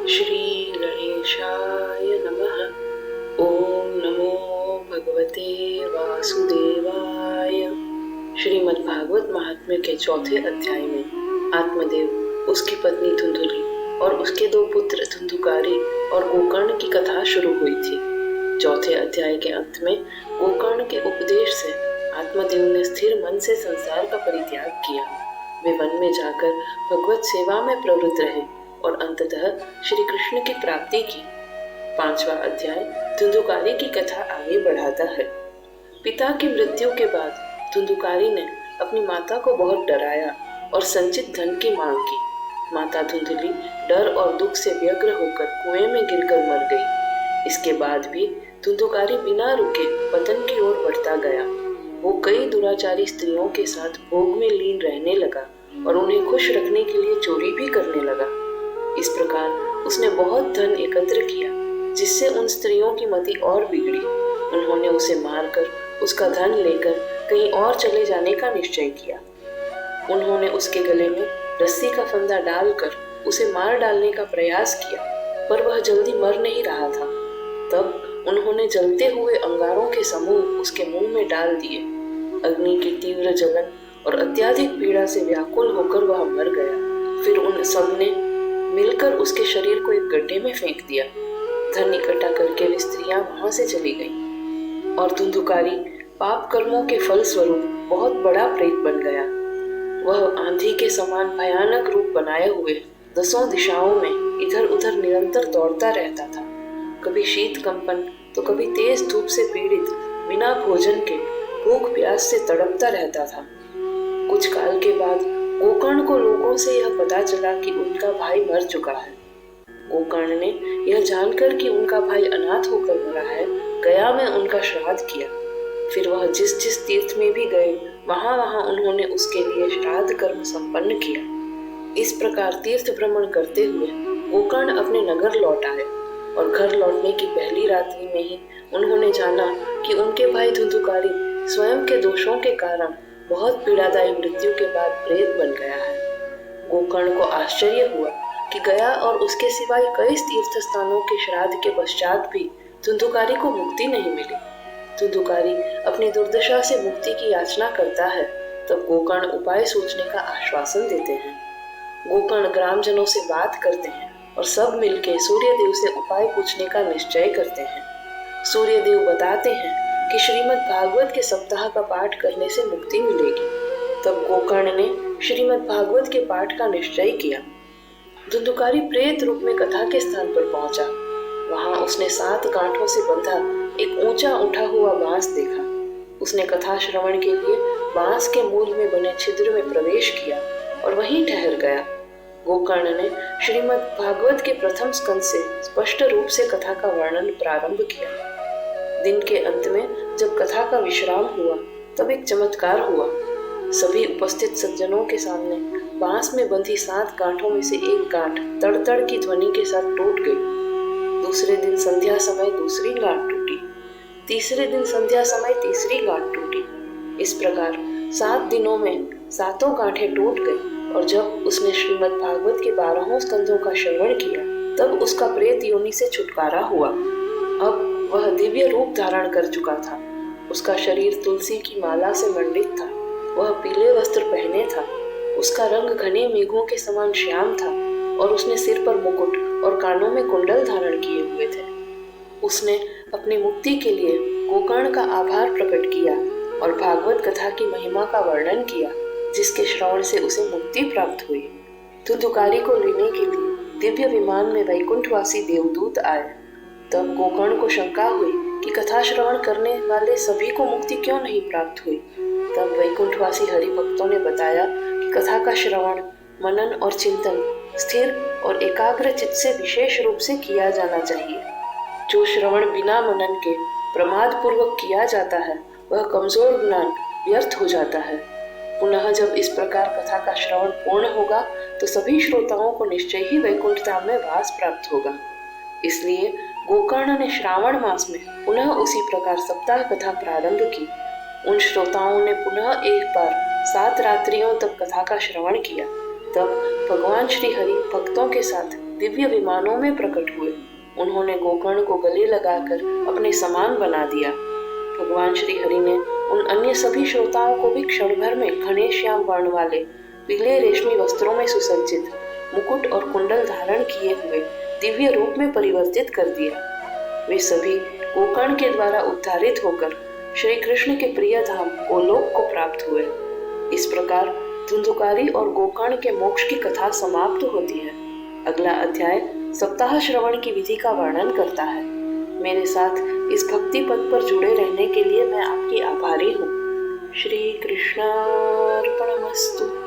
श्री गणेशाय नमः। ओम नमो भगवते वासुदेवाय। श्रीमद् भागवत महात्म्य के चौथे अध्याय में आत्मदेव, उसकी पत्नी धुंधुली और उसके दो पुत्र धुंधुकारी और गोकर्ण की कथा शुरू हुई थी। चौथे अध्याय के अंत में गोकर्ण के उपदेश से आत्मदेव ने स्थिर मन से संसार का परित्याग किया। वे वन में जाकर भगवत सेवा में प्रवृत्त रहे और अंततः श्री कृष्ण की प्राप्ति की। पांचवा अध्याय धुंधुकारी की कथा आगे बढ़ाता है। पिता की मृत्यु के बाद धुंधुकारी ने अपनी माता को बहुत डराया और संचित धन की मांग की। माता धुंधुली डर और दुख से व्यग्र होकर कुएं में गिरकर मर गई। इसके बाद भी धुंधुकारी बिना रुके पतन की ओर बढ़ता गया। वो कई दुराचारी स्त्रियों के साथ भोग में लीन रहने लगा और उन्हें खुश रखने के लिए चोरी भी करने लगा। इस प्रकार उसने बहुत धन एकत्र किया, जिससे उन स्त्रियों की मति और बिगड़ी। उन्होंने उसे मारकर उसका धन लेकर कहीं और चले जाने का निश्चय किया। उन्होंने उसके गले में रस्सी का फंदा डालकर उसे मार डालने का प्रयास किया, पर वह जल्दी मर नहीं रहा था। तब उन्होंने जलते हुए अंगारों के समूह उसके मुंह में डाल दिए। अग्नि की तीव्र जलन और अत्यधिक पीड़ा से व्याकुल होकर वह मर गया। फिर उन सब ने मिलकर उसके शरीर को एक गड्ढे में फेंक दिया। धन इकट्ठा करके वे स्त्रियां वहां से चली गईं और धुंधुकारी पाप कर्मों के फल स्वरूप बहुत बड़ा प्रेत बन गया। वह आंधी के समान भयानक रूप बनाए हुए दसों दिशाओं में इधर उधर निरंतर दौड़ता रहता था। कभी शीत कंपन तो कभी तेज धूप से पीड़ित बिना भोजन के भूख प्यास से तड़पता रहता था। कुछ काल के बाद गोकर्ण को लोगों से यह पता चला कि उनका भाई मर चुका है। गोकर्ण ने यह जानकर कि उनका भाई अनाथ होकर मरा है, गया में उनका श्राद्ध किया। फिर वह जिस जिस तीर्थ में भी गए, वहां वहां उन्होंने उसके लिए श्राद्ध कर्म संपन्न किया। इस प्रकार तीर्थ भ्रमण करते हुए गोकर्ण अपने नगर लौट आए और घर लौटने की पहली रात्रि में ही उन्होंने जाना कि उनके भाई धुंधुकारी स्वयं के दोषों के कारण बहुत पीड़ादायी मृत्यु के बाद प्रेत बन गया है। गोकर्ण को आश्चर्य हुआ कि गया और उसके सिवाय कई तीर्थ स्थानों के श्राद्ध के पश्चात भी धुंधुकारी को मुक्ति नहीं मिली। धुंधुकारी अपनी दुर्दशा से मुक्ति की याचना करता है, तब गोकर्ण उपाय सोचने का आश्वासन देते हैं। गोकर्ण ग्रामजनों से बात करते हैं और सब मिलकर सूर्यदेव से उपाय पूछने का निश्चय करते हैं। सूर्यदेव बताते हैं कि श्रीमद् भागवत के सप्ताह का पाठ करने से मुक्ति मिलेगी। तब गोकर्ण ने श्रीमद् भागवत के पाठ का निश्चय किया। धुंधुकारी प्रेत रूप में कथा के स्थान पर पहुंचा। वहां उसने 7 गांठों से बंधा एक ऊंचा उठा हुआ बांस देखा। उसने कथा श्रवण के लिए बांस के मूल में बने छिद्र में प्रवेश किया और वहीं ठहर गया। गोकर्ण ने श्रीमद् भागवत के प्रथम स्कंद से स्पष्ट रूप से कथा का वर्णन प्रारंभ किया। दिन के अंत में जब कथा का विश्राम हुआ, तब एक चमत्कार हुआ। सभी उपस्थित सज्जनों के सामने बांस में बंधी 7 गांठों में से एक गांठ तड़तड़ की ध्वनि के साथ टूट गई। दूसरे दिन संध्या समय दूसरी गांठ टूटी। तीसरे दिन संध्या समय तीसरी गांठ टूटी। इस प्रकार 7 दिनों में 7 गांठें टूट गई और जब उसने श्रीमद् भागवत के 12 स्कंदों का श्रवण किया, तब उसका प्रेत योनि से छुटकारा हुआ। अब वह दिव्य रूप धारण कर चुका था। उसका शरीर तुलसी की माला से मंडित था। वह पीले वस्त्र पहने था। उसका रंग घने मेघों के समान श्याम था और उसने सिर पर मुकुट और कानों में कुंडल धारण किए हुए थे। उसने अपनी मुक्ति के लिए गोकर्ण का आभार प्रकट किया और भागवत कथा की महिमा का वर्णन किया, जिसके श्रवण से उसे मुक्ति प्राप्त हुई। धुंधुकारी को लेने के लिए दिव्य विमान में वैकुंठवासी देवदूत आए। तब गोकर्ण को शंका हुई कि कथा श्रवण करने वाले सभी को मुक्ति क्यों नहीं प्राप्त हुई। तब वैकुंठवासी हरिभक्तों ने बताया कि कथा का श्रवण, मनन और चिंतन स्थिर और एकाग्र चित्त से विशेष रूप से किया जाना चाहिए। जो श्रवण बिना मनन के प्रमाद पूर्वक किया जाता है, वह कमजोर ज्ञान व्यर्थ हो जाता है। पुनः जब इस प्रकार कथा का श्रवण पूर्ण होगा, तो सभी श्रोताओं को निश्चय ही वैकुंठ धाम में वास प्राप्त होगा। इसलिए गोकर्ण ने श्रावण मास में पुनः उसी प्रकार सप्ताह कथा प्रारंभ की। उन श्रोताओं ने पुनः एक बार 7 रात्रियों तक कथा का श्रवण किया। तब भगवान श्री हरि भक्तों के साथ दिव्य विमानों में प्रकट हुए। उन्होंने गोकर्ण को गले लगाकर अपने समान बना दिया। भगवान श्री हरि ने उन अन्य सभी श्रोताओं को भी क्षण भर में घने श्याम वर्ण वाले पीले रेशमी वस्त्रों में सुसज्जित मुकुट और कुंडल धारण किए हुए दिव्य रूप में परिवर्तित कर दिया। वे सभी गोकर्ण के द्वारा उद्धारित होकर श्री कृष्ण के प्रिय धाम गोलोक को प्राप्त हुए। इस प्रकार धुंधुकारी और गोकर्ण के मोक्ष की कथा समाप्त होती है। अगला अध्याय सप्ताह श्रवण की विधि का वर्णन करता है। मेरे साथ इस भक्ति पथ पर जुड़े रहने के लिए मैं आपकी आभारी हूँ। श्री कृष्णार्पणमस्तु।